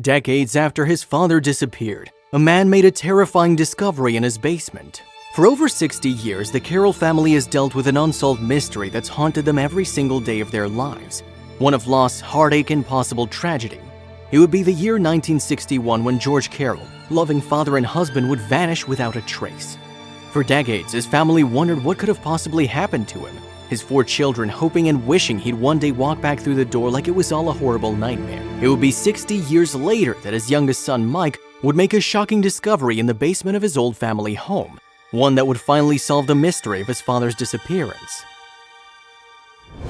Decades after his father disappeared, a man made a terrifying discovery in his basement. For over 60 years, the Carroll family has dealt with an unsolved mystery that's haunted them every single day of their lives. One of loss, heartache, and possible tragedy. It would be the year 1961 when George Carroll, loving father and husband, would vanish without a trace. For decades, his family wondered what could have possibly happened to him, his 4 children hoping and wishing he'd one day walk back through the door like it was all a horrible nightmare. It would be 60 years later that his youngest son, Mike, would make a shocking discovery in the basement of his old family home, one that would finally solve the mystery of his father's disappearance.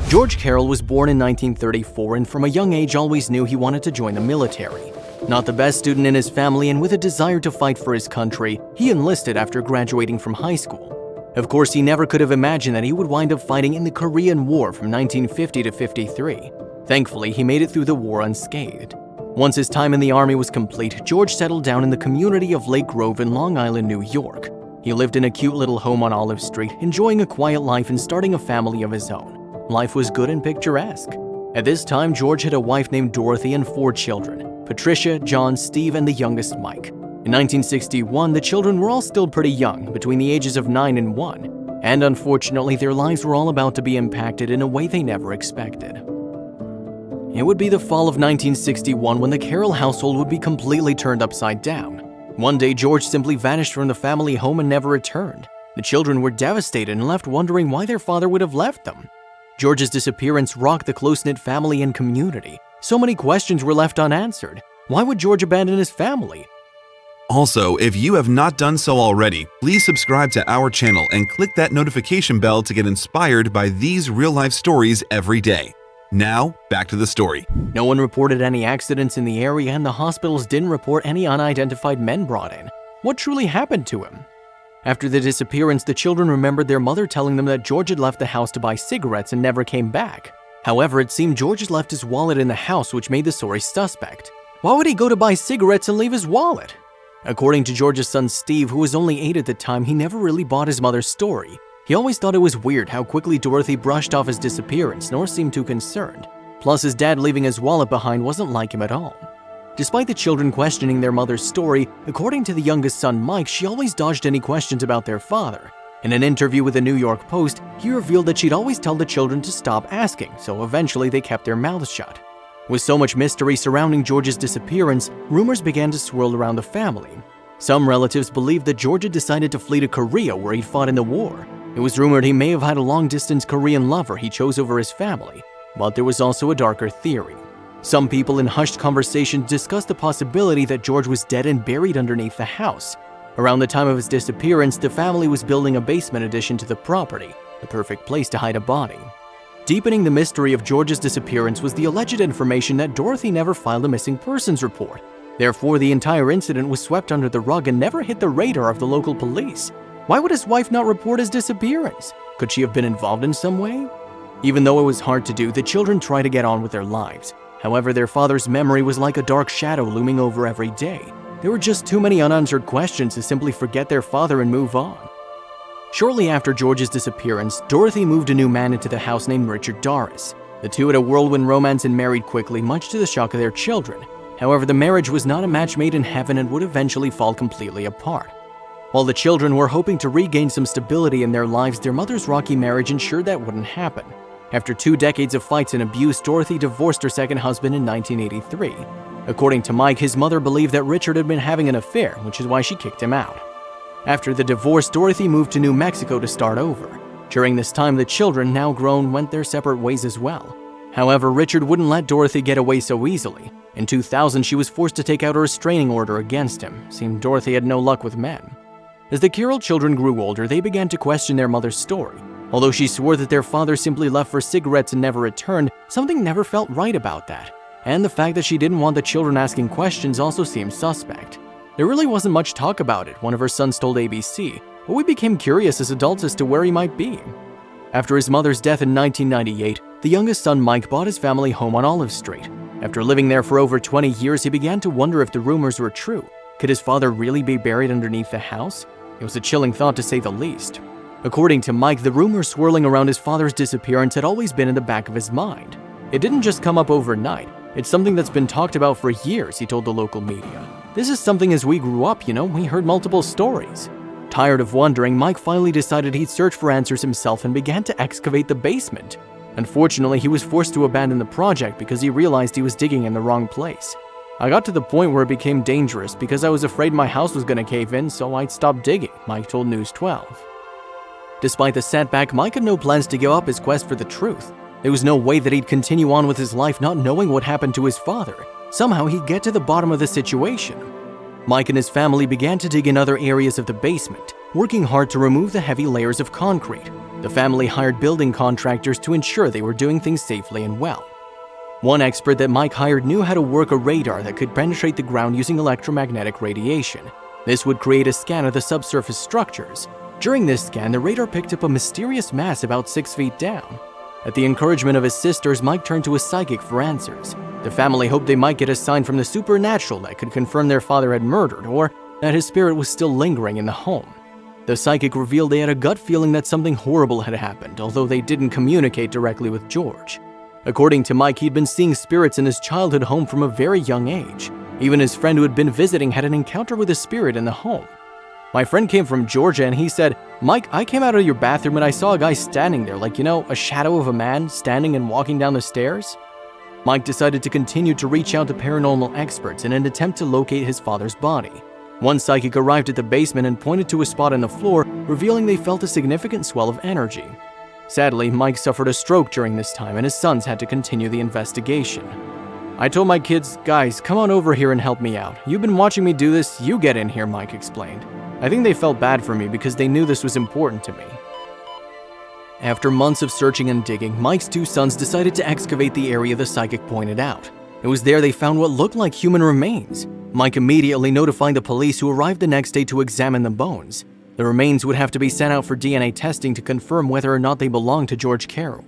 George Carroll was born in 1934 and from a young age always knew he wanted to join the military. Not the best student in his family and with a desire to fight for his country, he enlisted after graduating from high school. Of course, he never could have imagined that he would wind up fighting in the Korean War from 1950 to 53. Thankfully, he made it through the war unscathed. Once his time in the army was complete, George settled down in the community of Lake Grove in Long Island, New York. He lived in a cute little home on Olive Street, enjoying a quiet life and starting a family of his own. Life was good and picturesque. At this time, George had a wife named Dorothy and 4 children: Patricia, John, Steve, and the youngest, Mike. In 1961, the children were all still pretty young, between the ages of 9 and 1, and unfortunately their lives were all about to be impacted in a way they never expected. It would be the fall of 1961 when the Carroll household would be completely turned upside down. One day, George simply vanished from the family home and never returned. The children were devastated and left wondering why their father would have left them. George's disappearance rocked the close-knit family and community. So many questions were left unanswered. Why would George abandon his family? Also, if you have not done so already, please subscribe to our channel and click that notification bell to get inspired by these real-life stories every day. Now, back to the story. No one reported any accidents in the area and the hospitals didn't report any unidentified men brought in. What truly happened to him? After the disappearance, the children remembered their mother telling them that George had left the house to buy cigarettes and never came back. However, it seemed George had left his wallet in the house, which made the story suspect. Why would he go to buy cigarettes and leave his wallet? According to George's son Steve, who was only 8 at the time, he never really bought his mother's story. He always thought it was weird how quickly Dorothy brushed off his disappearance, nor seemed too concerned. Plus, his dad leaving his wallet behind wasn't like him at all. Despite the children questioning their mother's story, according to the youngest son Mike, she always dodged any questions about their father. In an interview with the New York Post, he revealed that she'd always tell the children to stop asking, so eventually they kept their mouths shut. With so much mystery surrounding George's disappearance, rumors began to swirl around the family. Some relatives believed that George had decided to flee to Korea where he'd fought in the war. It was rumored he may have had a long-distance Korean lover he chose over his family, but there was also a darker theory. Some people in hushed conversations discussed the possibility that George was dead and buried underneath the house. Around the time of his disappearance, the family was building a basement addition to the property, the perfect place to hide a body. Deepening the mystery of George's disappearance was the alleged information that Dorothy never filed a missing persons report. Therefore, the entire incident was swept under the rug and never hit the radar of the local police. Why would his wife not report his disappearance? Could she have been involved in some way? Even though it was hard to do, the children tried to get on with their lives. However, their father's memory was like a dark shadow looming over every day. There were just too many unanswered questions to simply forget their father and move on. Shortly after George's disappearance, Dorothy moved a new man into the house named Richard Doris. The two had a whirlwind romance and married quickly, much to the shock of their children. However, the marriage was not a match made in heaven and would eventually fall completely apart. While the children were hoping to regain some stability in their lives, their mother's rocky marriage ensured that wouldn't happen. After 2 decades of fights and abuse, Dorothy divorced her second husband in 1983. According to Mike, his mother believed that Richard had been having an affair, which is why she kicked him out. After the divorce, Dorothy moved to New Mexico to start over. During this time, the children, now grown, went their separate ways as well. However, Richard wouldn't let Dorothy get away so easily. In 2000, she was forced to take out a restraining order against him. Seemed Dorothy had no luck with men. As the Carroll children grew older, they began to question their mother's story. Although she swore that their father simply left for cigarettes and never returned, something never felt right about that. And the fact that she didn't want the children asking questions also seemed suspect. There really wasn't much talk about it, one of her sons told ABC, but we became curious as adults as to where he might be. After his mother's death in 1998, the youngest son Mike bought his family home on Olive Street. After living there for over 20 years, he began to wonder if the rumors were true. Could his father really be buried underneath the house? It was a chilling thought to say the least. According to Mike, the rumors swirling around his father's disappearance had always been in the back of his mind. It didn't just come up overnight. It's something that's been talked about for years, he told the local media. This is something as we grew up, we heard multiple stories. Tired of wondering, Mike finally decided he'd search for answers himself and began to excavate the basement. Unfortunately, he was forced to abandon the project because he realized he was digging in the wrong place. I got to the point where it became dangerous because I was afraid my house was going to cave in, so I'd stop digging, Mike told News 12. Despite the setback, Mike had no plans to give up his quest for the truth. There was no way that he'd continue on with his life not knowing what happened to his father. Somehow he'd get to the bottom of the situation. Mike and his family began to dig in other areas of the basement, working hard to remove the heavy layers of concrete. The family hired building contractors to ensure they were doing things safely and well. One expert that Mike hired knew how to work a radar that could penetrate the ground using electromagnetic radiation. This would create a scan of the subsurface structures. During this scan, the radar picked up a mysterious mass about 6 feet down. At the encouragement of his sisters, Mike turned to a psychic for answers. The family hoped they might get a sign from the supernatural that could confirm their father had murdered or that his spirit was still lingering in the home. The psychic revealed they had a gut feeling that something horrible had happened, although they didn't communicate directly with George. According to Mike, he'd been seeing spirits in his childhood home from a very young age. Even his friend who had been visiting had an encounter with a spirit in the home. My friend came from Georgia and he said, "Mike, I came out of your bathroom and I saw a guy standing there, like, a shadow of a man standing and walking down the stairs." Mike decided to continue to reach out to paranormal experts in an attempt to locate his father's body. One psychic arrived at the basement and pointed to a spot in the floor, revealing they felt a significant swell of energy. Sadly, Mike suffered a stroke during this time and his sons had to continue the investigation. "I told my kids, guys, come on over here and help me out. You've been watching me do this, you get in here," Mike explained. "I think they felt bad for me because they knew this was important to me." After months of searching and digging, Mike's two sons decided to excavate the area the psychic pointed out. It was there they found what looked like human remains. Mike immediately notified the police, who arrived the next day to examine the bones. The remains would have to be sent out for DNA testing to confirm whether or not they belonged to George Carroll.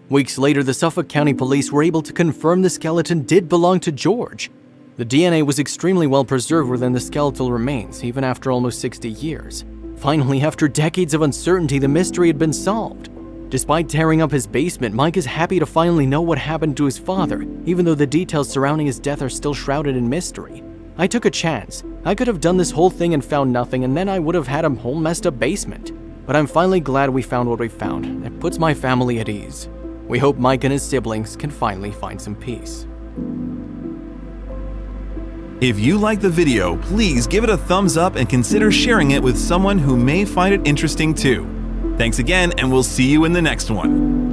Weeks later, the Suffolk County Police were able to confirm the skeleton did belong to George. The DNA was extremely well preserved within the skeletal remains, even after almost 60 years. Finally, after decades of uncertainty, the mystery had been solved. Despite tearing up his basement, Mike is happy to finally know what happened to his father, even though the details surrounding his death are still shrouded in mystery. "I took a chance. I could have done this whole thing and found nothing, and then I would have had a whole messed up basement. But I'm finally glad we found what we found. It puts my family at ease. We hope Mike and his siblings can finally find some peace." If you like the video, please give it a thumbs up and consider sharing it with someone who may find it interesting too. Thanks again, and we'll see you in the next one.